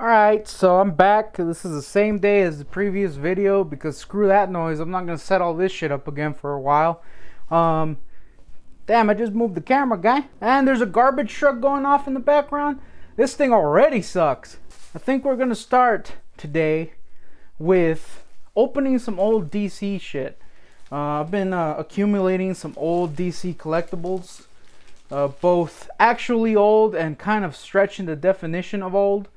Alright, so I'm back. This is the same day as the previous video because screw that noise. I'm not going to set all this shit up again for a while. Damn, I just moved the camera, guy. And there's a garbage truck going off in the background. This thing already sucks. I think we're going to start today with opening some old DC shit. I've been accumulating some old DC collectibles. Both actually old and kind of stretching the definition of old.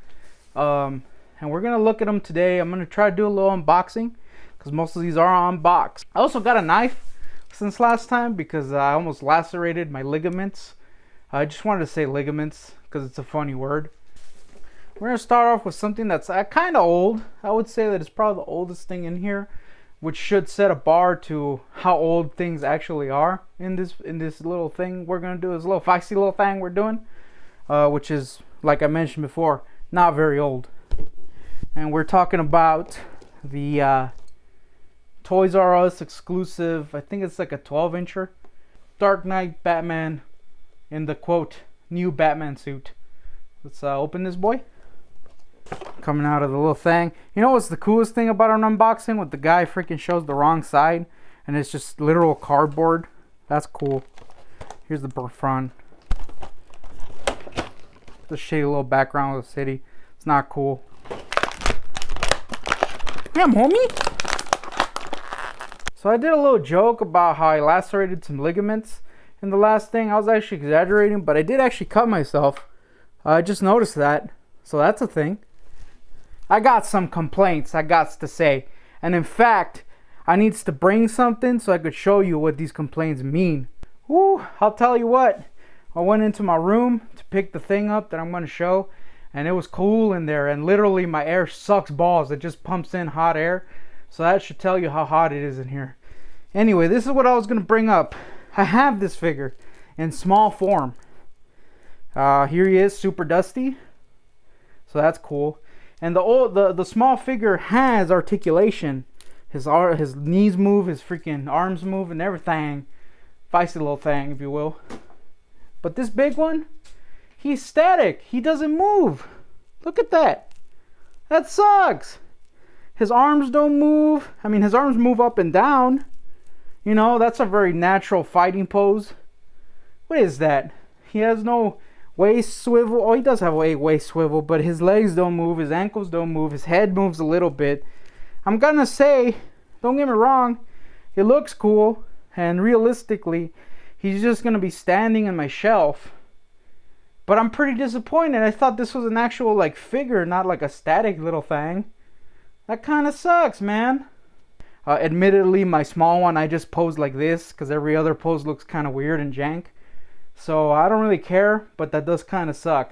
And we're gonna look at them today. I'm gonna try to do a little unboxing because most of these are unboxed. I also got a knife since last time because I almost lacerated my ligaments. I just wanted to say ligaments because it's a funny word. We're gonna start off with something that's kind of old. I would say that it's probably the oldest thing in here, which should set a bar to how old things actually are in this little thing we're gonna do. This little feisty little thing we're doing, which is, like I mentioned before, not very old. And we're talking about the Toys R Us exclusive, I think it's like a 12-incher Dark Knight Batman in the quote new Batman suit. Let's open this boy. Coming out of the little thing. You know what's the coolest thing about an unboxing? When the guy freaking shows the wrong side and it's just literal cardboard. That's cool. Here's the front. The shady little background of the city. It's not cool. Damn, homie. So I did a little joke about how I lacerated some ligaments in the last thing. I was actually exaggerating, but I did actually cut myself. I just noticed that. So that's a thing. I got some complaints, I got to say. And in fact, I needs to bring something so I could show you what these complaints mean. Woo, I'll tell you what. I went into my room to pick the thing up that I'm going to show, and it was cool in there, and literally my air sucks balls. It just pumps in hot air, so that should tell you how hot it is in here. Anyway, this is what I was going to bring up. I have this figure in small form. Here he is, super dusty, so that's cool. And the small figure has articulation. His knees move, his freaking arms move, and everything. Feisty little thing, if you will. But this big one, he's static. He doesn't move. Look at that. That sucks. His arms don't move. I mean, his arms move up and down. You know, that's a very natural fighting pose. What is that? He has no waist swivel. Oh, he does have a waist swivel, but his legs don't move. His ankles don't move. His head moves a little bit. I'm gonna say, don't get me wrong, it looks cool. And realistically, he's just going to be standing in my shelf. But I'm pretty disappointed. I thought this was an actual like figure, not like a static little thing. That kind of sucks, man. Admittedly, my small one, I just posed like this because every other pose looks kind of weird and jank. So I don't really care, but that does kind of suck.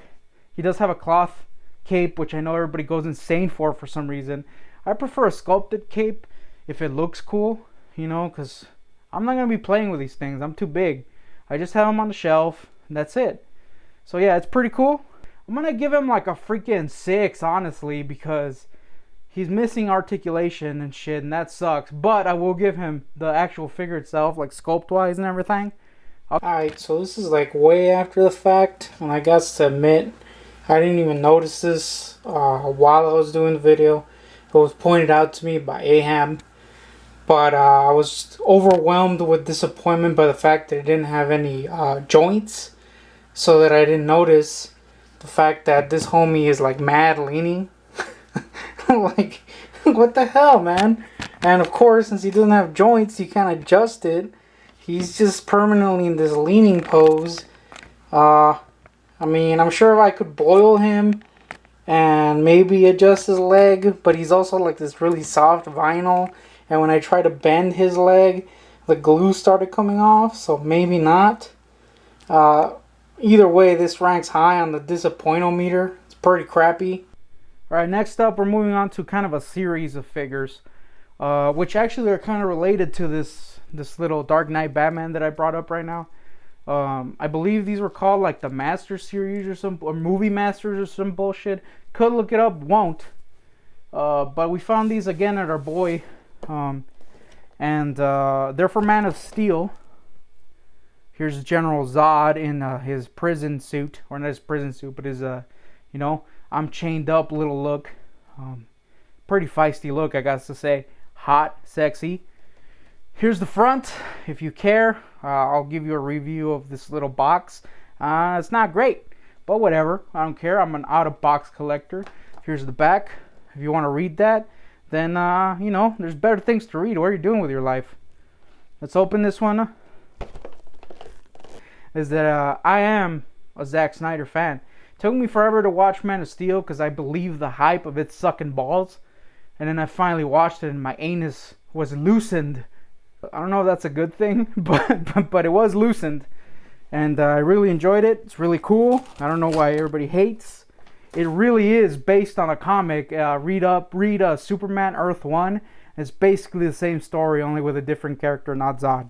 He does have a cloth cape, which I know everybody goes insane for some reason. I prefer a sculpted cape if it looks cool, you know, because I'm not going to be playing with these things. I'm too big. I just have them on the shelf, and that's it. So yeah, it's pretty cool. I'm going to give him like a freaking 6, honestly, because he's missing articulation and shit, and that sucks. But I will give him the actual figure itself, like sculpt-wise and everything. Alright, so this is like way after the fact, and I got to admit, I didn't even notice this while I was doing the video. It was pointed out to me by Ahab. But I was overwhelmed with disappointment by the fact that it didn't have any joints. So that I didn't notice the fact that this homie is like mad leaning. Like, what the hell, man? And of course, since he doesn't have joints, you can't adjust it. He's just permanently in this leaning pose. I mean, I'm sure if I could boil him and maybe adjust his leg. But he's also like this really soft vinyl. And when I tried to bend his leg, the glue started coming off, so maybe not. Either way, this ranks high on the disappointometer. It's pretty crappy. Alright, next up, we're moving on to kind of a series of figures, which actually are kind of related to this little Dark Knight Batman that I brought up right now. I believe these were called like the Master Series or Movie Masters or some bullshit. Could look it up, won't. But we found these again at our boy. And they're for Man of Steel. Here's General Zod in his prison suit, or not his prison suit, but his you know, I'm chained up little look. Pretty feisty look, I got to say. Hot, sexy. Here's the front. If you care, I'll give you a review of this little box. It's not great, but whatever. I don't care. I'm an out-of-box collector. Here's the back. If you want to read that, then, you know, there's better things to read. What are you doing with your life? Let's open this one. Is that I am a Zack Snyder fan. It took me forever to watch Man of Steel because I believe the hype of it sucking balls. And then I finally watched it and my anus was loosened. I don't know if that's a good thing, but it was loosened. And I really enjoyed it. It's really cool. I don't know why everybody hates. It really is based on a comic. Read Superman Earth 1. It's basically the same story, only with a different character, not Zod.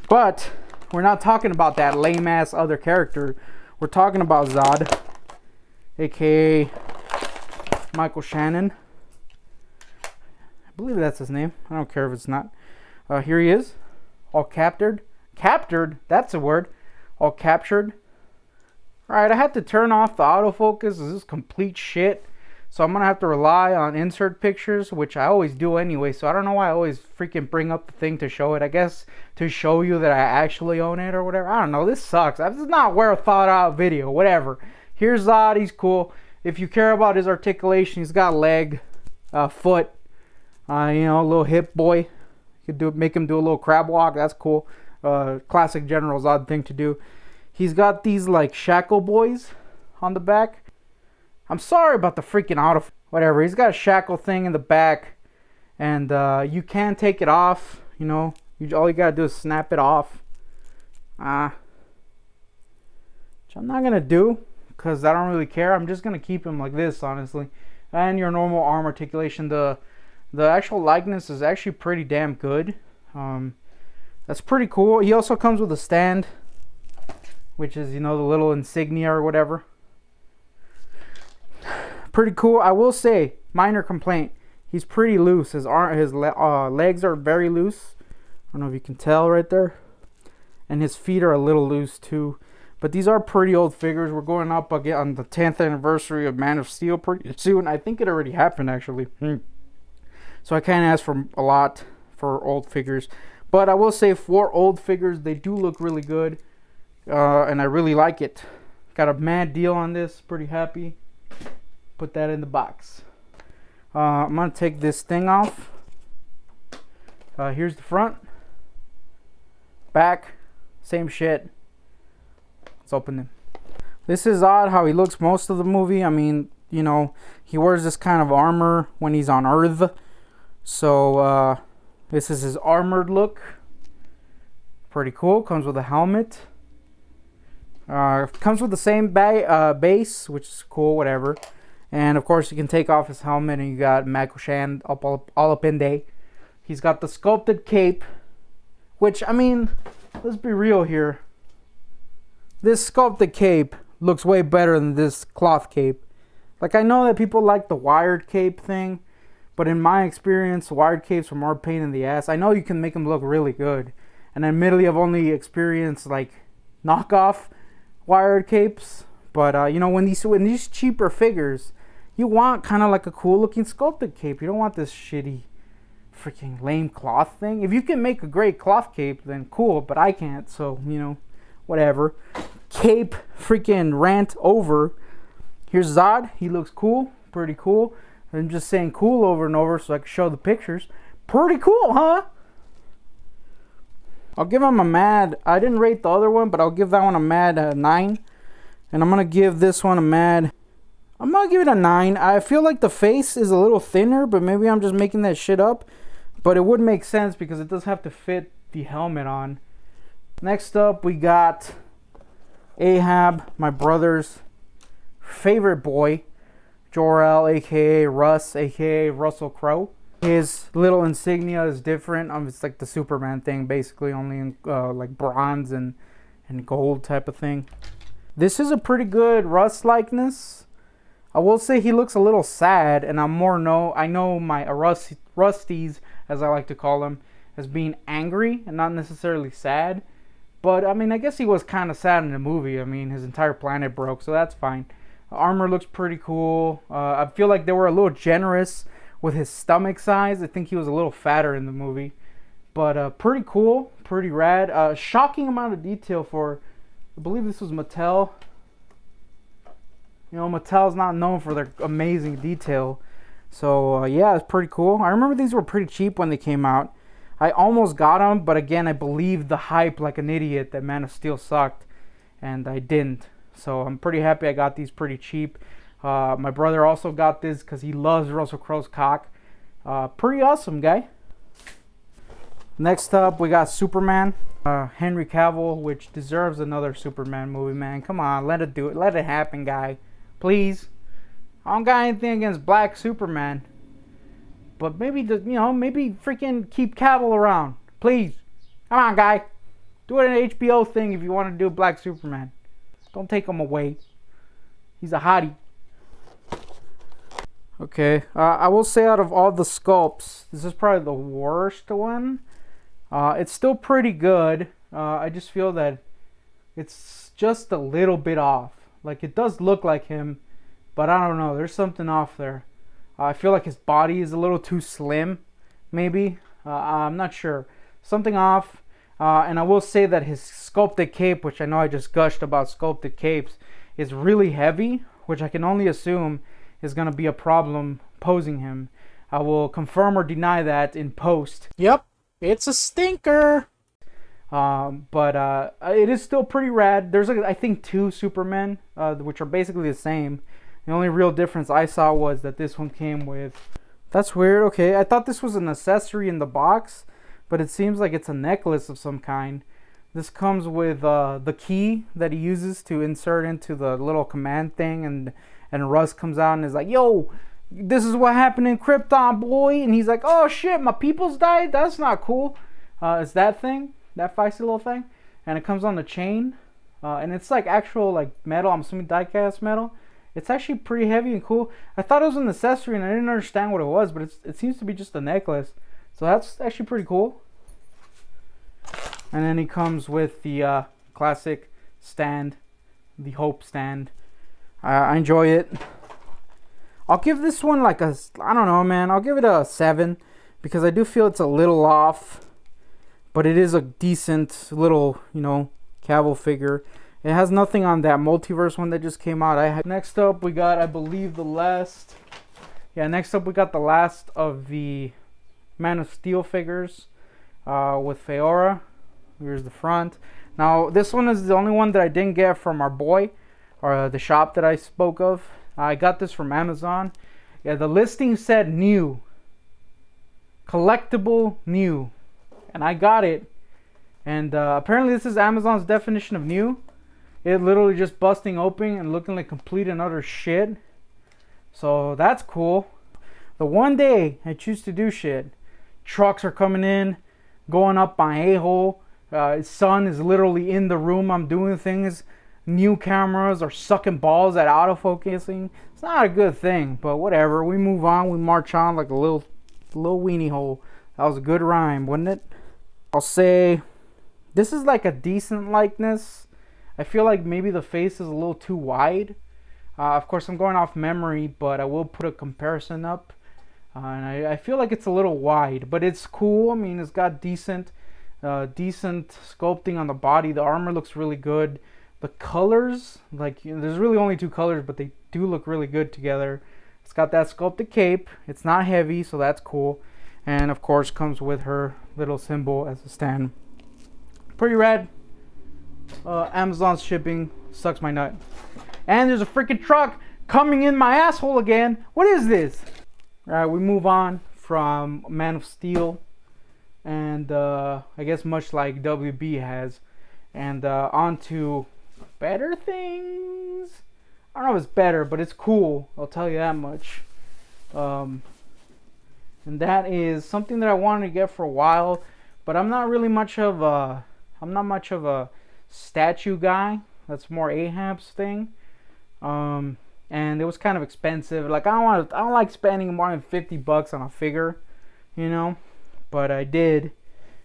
But we're not talking about that lame-ass other character. We're talking about Zod, aka Michael Shannon. I believe that's his name. I don't care if it's not. Here he is, all captured. Captured? That's a word. All captured. Alright, I had to turn off the autofocus. This is complete shit. So I'm going to have to rely on insert pictures, which I always do anyway. So I don't know why I always freaking bring up the thing to show it. I guess to show you that I actually own it or whatever. I don't know. This sucks. This is not where a thought out video. Whatever. Here's Zod. He's cool. If you care about his articulation, he's got leg, foot, you know, a little hip boy. You could make him do a little crab walk. That's cool. Classic General Zod thing to do. He's got these like shackle boys on the back. I'm sorry about the freaking auto. Whatever. He's got a shackle thing in the back, and you can take it off. You know, all you gotta do is snap it off. Which I'm not gonna do because I don't really care. I'm just gonna keep him like this, honestly. And your normal arm articulation. The actual likeness is actually pretty damn good. That's pretty cool. He also comes with a stand, which is, you know, the little insignia or whatever. Pretty cool. I will say, minor complaint. He's pretty loose. His legs are very loose. I don't know if you can tell right there. And his feet are a little loose too. But these are pretty old figures. We're going up again on the 10th anniversary of Man of Steel pretty soon. I think it already happened actually. So I can't ask for a lot for old figures. But I will say for old figures, they do look really good. And I really like it. Got a mad deal on this. Pretty happy. Put that in the box. I'm going to take this thing off. Here's the front. Back. Same shit. Let's open it. This is odd how he looks most of the movie. I mean, you know, he wears this kind of armor when he's on Earth. So, this is his armored look. Pretty cool. Comes with a helmet. Comes with the same base, which is cool, whatever. And, of course, you can take off his helmet and you got Michael Shannon all up in there. He's got the sculpted cape, which, I mean, let's be real here. This sculpted cape looks way better than this cloth cape. Like, I know that people like the wired cape thing, but in my experience, wired capes are more pain in the ass. I know you can make them look really good. And admittedly, I've only experienced, like, knockoff wired capes. But, you know, when these cheaper figures, you want kind of like a cool looking sculpted cape. You don't want this shitty freaking lame cloth thing. If you can make a great cloth cape, then cool, but I can't, so, you know, whatever. Cape freaking rant over. Here's Zod. He looks cool. Pretty cool. I'm just saying cool over and over so I can show the pictures. Pretty cool, huh? I'll give him a mad. I didn't rate the other one, but I'll give that one a mad 9. And I'm going to give this one a mad. I'm going to give it a 9. I feel like the face is a little thinner, but maybe I'm just making that shit up. But it would make sense because it does have to fit the helmet on. Next up, we got Ahab, my brother's favorite boy. Jor-El, aka Russ, aka Russell Crowe. His little insignia is different. It's like the Superman thing, basically, only in like bronze and gold type of thing. This is a pretty good Russ likeness. I will say he looks a little sad, and I know my Rusties, as I like to call them, as being angry and not necessarily sad. But I mean, I guess he was kind of sad in the movie. I mean, his entire planet broke, so that's fine. Armor looks pretty cool. I feel like they were a little generous with his stomach size. I think he was a little fatter in the movie. But pretty cool, pretty rad. Shocking amount of detail for, I believe this was Mattel. You know, Mattel's not known for their amazing detail. So yeah, it's pretty cool. I remember these were pretty cheap when they came out. I almost got them, but again, I believed the hype like an idiot that Man of Steel sucked, and I didn't. So I'm pretty happy I got these pretty cheap. My brother also got this because he loves Russell Crowe's cock. Pretty awesome, guy. Next up, we got Superman. Henry Cavill, which deserves another Superman movie, man. Come on, let it do it. Let it happen, guy. Please. I don't got anything against Black Superman. But maybe, maybe freaking keep Cavill around. Please. Come on, guy. Do it an HBO thing if you want to do Black Superman. Don't take him away. He's a hottie. Okay. I will say out of all the sculpts, this is probably the worst one. It's still pretty good. I just feel that it's just a little bit off. Like, it does look like him, but I don't know. There's something off there. I feel like his body is a little too slim, maybe. I'm not sure. Something off. And I will say that his sculpted cape, which I know I just gushed about sculpted capes, is really heavy, which I can only assume is going to be a problem posing him. I will confirm or deny that in post. Yep, it's a stinker. But it is still pretty rad. There's, I think, 2 Supermen, which are basically the same. The only real difference I saw was that this one came with... That's weird. Okay, I thought this was an accessory in the box, but it seems like it's a necklace of some kind. This comes with the key that he uses to insert into the little command thing, and Russ comes out and is like, yo, this is what happened in Krypton, boy. And he's like, oh shit, my peoples died? That's not cool. It's that thing, that feisty little thing. And it comes on the chain. And it's like actual like metal, I'm assuming die-cast metal. It's actually pretty heavy and cool. I thought it was an accessory and I didn't understand what it was, but it seems to be just a necklace. So that's actually pretty cool. And then he comes with the classic stand, the Hope stand. I enjoy it. I'll give this one like a, I don't know, man. I'll give it a 7 because I do feel it's a little off. But it is a decent little, Cavill figure. It has nothing on that multiverse one that just came out. Next up, we got, I believe, the last of the Man of Steel figures with Feora. Here's the front. Now, this one is the only one that I didn't get from our boy, or the shop that I spoke of. I got this from Amazon. Yeah, the listing said new. Collectible new. And I got it. And apparently this is Amazon's definition of new. It literally just busting open and looking like complete and utter shit. So that's cool. The one day I choose to do shit, trucks are coming in, going up my a-hole. His son is literally in the room I'm doing things. New cameras are sucking balls at autofocusing. It's not a good thing, but whatever. We move on. We march on like a little weenie hole. That was a good rhyme, wasn't it? I'll say this is like a decent likeness. I feel like maybe the face is a little too wide. Of course, I'm going off memory, but I will put a comparison up. And I feel like it's a little wide, but it's cool. I mean, it's got decent sculpting on the body. The armor looks really good. The colors, there's really only 2 colors, but they do look really good together. It's got that sculpted cape. It's not heavy, so that's cool. And of course, comes with her little symbol as a stand. Pretty rad. Amazon's shipping sucks my nut. And there's a freaking truck coming in my asshole again. What is this? Alright, we move on from Man of Steel. And I guess much like WB has. And on to better things. I don't know if it's better, but it's cool. I'll tell you that much. And that is something that I wanted to get for a while. But I'm not really much of a... statue guy. That's more Ahab's thing. And it was kind of expensive. Like I don't like spending more than $50 on a figure, but I did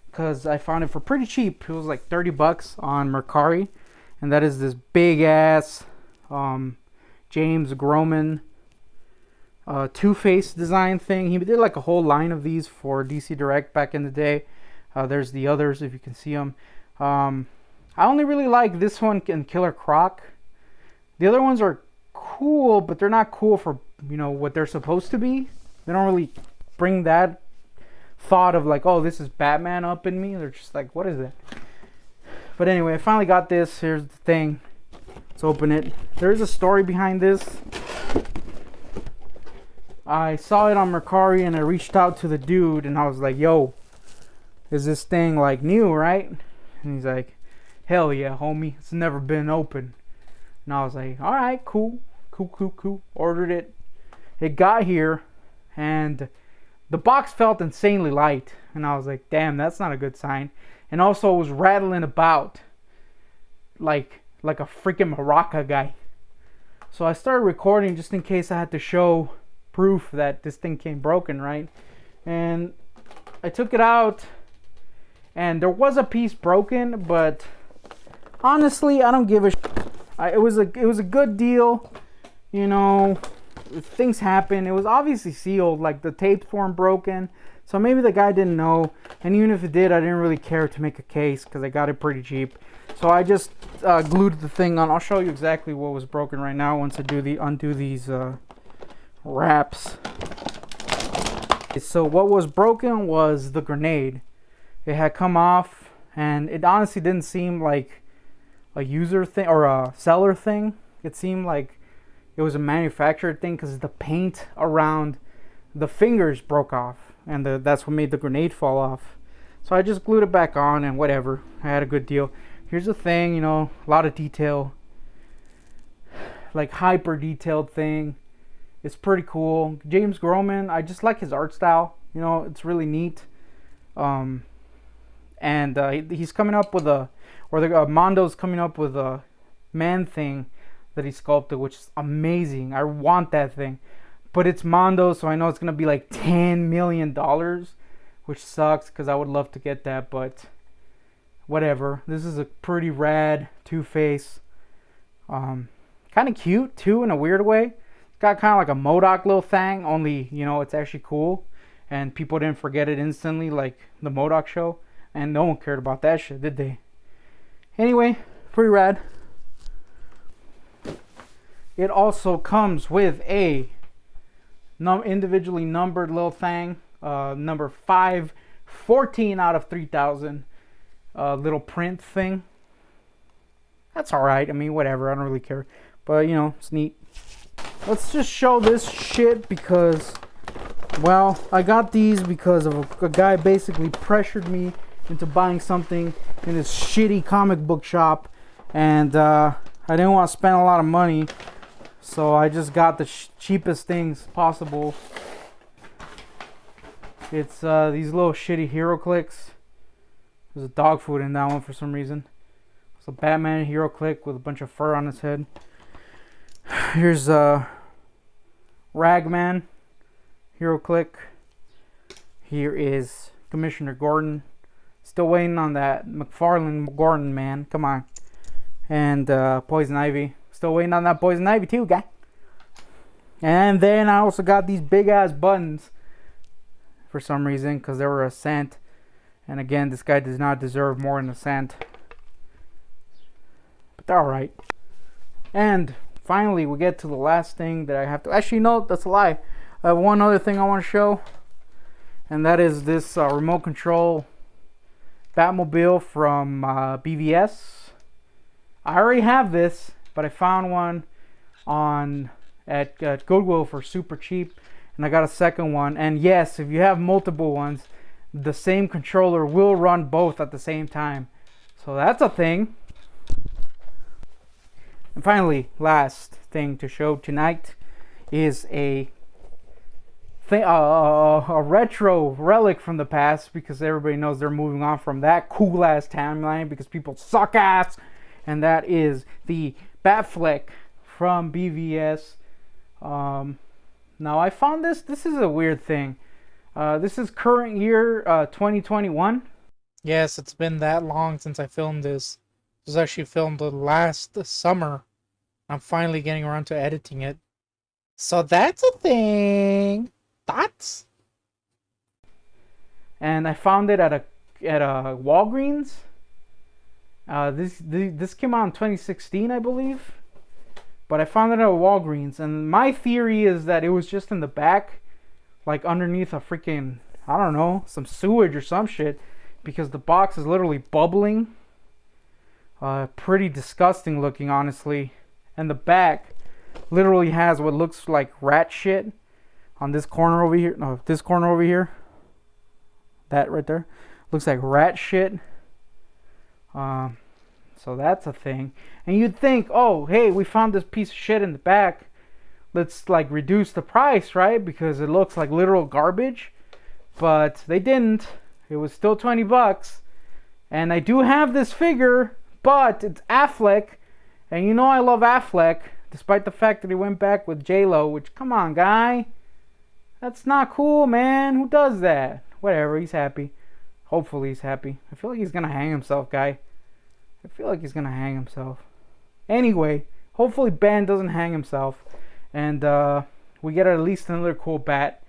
because I found it for pretty cheap. It was like $30 on Mercari, and that is this big ass James Groman Two-Face design thing. He did like a whole line of these for DC Direct back in the day. There's the others if you can see them. I only really like this one and Killer Croc. The other ones are cool, but they're not cool for, you know, what they're supposed to be. They don't really bring that thought of like, oh, this is Batman up in me. They're just like, what is it? But anyway, I finally got this. Here's the thing. Let's open it. There's a story behind this. I saw it on Mercari and I reached out to the dude and I was like, yo, is this thing like new, right? And he's like, hell yeah, homie. It's never been open. And I was like, all right, cool. Ordered it. It got here and the box felt insanely light. And I was like, damn, that's not a good sign. And also it was rattling about like a freaking maraca guy. So I started recording just in case I had to show proof that this thing came broken, right? And I took it out and there was a piece broken, but honestly, I don't give a it was a good deal, you know. Things happen. It was obviously sealed, like the tapes weren't broken, so maybe the guy didn't know, and even if it did, I didn't really care to make a case because I got it pretty cheap. So I just glued the thing on. I'll show you exactly what was broken right now once I undo these wraps. So what was broken was the grenade. It had come off, and it honestly didn't seem like a user thing or a seller thing. It seemed like it was a manufactured thing because the paint around the fingers broke off, and that's what made the grenade fall off. So I just glued it back on and whatever. I had a good deal. Here's the thing, you know, a lot of detail, like hyper detailed thing. It's pretty cool. James Groman, I just like his art style. You know, it's really neat. He's coming up with Mondo's coming up with a man thing that he sculpted, which is amazing. I want that thing, but it's Mondo, so I know it's gonna be like $10 million, which sucks because I would love to get that, but whatever. This is a pretty rad Two-Face. Kind of cute too in a weird way. Got kind of like a MODOK little thing, only, you know, it's actually cool. And people didn't forget it instantly like the MODOK show. And no one cared about that shit, did they? Anyway, pretty rad. It also comes with a individually numbered little thing. Number 514 out of 3,000. Little print thing. That's alright. I mean, whatever. I don't really care. But, you know, it's neat. Let's just show this shit because, well, I got these because of a guy basically pressured me into buying something in this shitty comic book shop, and I didn't want to spend a lot of money, so I just got the cheapest things possible. It's these little shitty hero clicks. There's a dog food in that one for some reason. It's a Batman hero click with a bunch of fur on his head. Here's Ragman hero click. Here is Commissioner Gordon. Still waiting on that McFarlane Gordon, man. Come on. And Poison Ivy. Still waiting on that Poison Ivy too, guy. And then I also got these big ass buttons for some reason because they were a cent. And again, this guy does not deserve more than a cent. But they're alright. And finally, we get to the last thing that I have to... Actually, no, that's a lie. I have one other thing I want to show. And that is this remote control Batmobile from BVS. I already have this, but I found one at Goodwill for super cheap. And I got a second one. And yes, if you have multiple ones, the same controller will run both at the same time. So that's a thing. And finally, last thing to show tonight is a retro relic from the past, because everybody knows they're moving on from that cool ass timeline because people suck ass, and that is the Batfleck from BVS. Now I found this is a weird thing. This is current year 2021. Yes, it's been that long since I filmed this. It was actually filmed last summer. I'm finally getting around to editing it. So that's a thing. Thoughts? And I found it at a Walgreens. This came out in 2016, I believe. But I found it at a Walgreens, and my theory is that it was just in the back, like underneath a freaking, I don't know, some sewage or some shit, because the box is literally bubbling. Pretty disgusting looking, honestly. And the back literally has what looks like rat shit on this corner over here. No, this corner over here. That right there looks like rat shit. So that's a thing. And you'd think, oh, hey, we found this piece of shit in the back. Let's like reduce the price, right? Because it looks like literal garbage. But they didn't. It was still 20 bucks. And I do have this figure, but it's Affleck. And you know I love Affleck, despite the fact that he went back with J-Lo, which, come on, guy. That's not cool, man. Who does that? Whatever, he's happy. Hopefully he's happy. I feel like he's gonna hang himself, guy. I feel like he's gonna hang himself. Anyway, hopefully Ben doesn't hang himself. And we get at least another cool bat.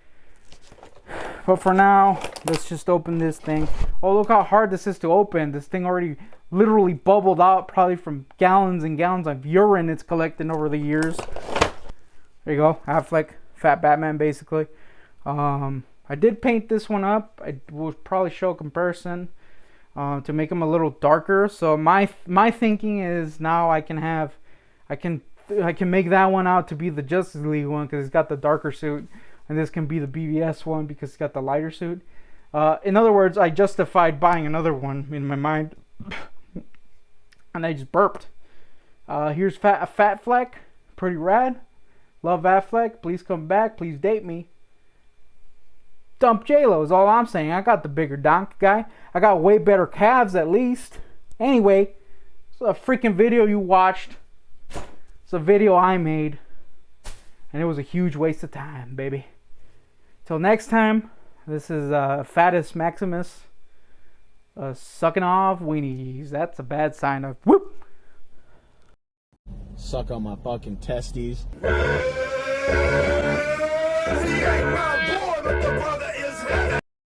But for now, let's just open this thing. Oh, look how hard this is to open. This thing already literally bubbled out, probably from gallons and gallons of urine it's collected over the years. There you go, Affleck, Fat Batman, basically. I did paint this one up. I will probably show a comparison to make them a little darker. So my thinking is now I can make that one out to be the Justice League one because it's got the darker suit, and this can be the BVS one because it's got the lighter suit. In other words, I justified buying another one in my mind, and I just burped. Here's a Fat Fleck, pretty rad. Love Affleck. Please come back. Please date me. Dump J-Lo is all I'm saying. I got the bigger donk guy. I got way better calves at least. Anyway, it's a freaking video you watched. It's a video I made. And it was a huge waste of time, baby. Till next time, this is Fattest Maximus sucking off weenies. That's a bad sign of whoop. Suck on my fucking testes. He ain't my boy, but the brother is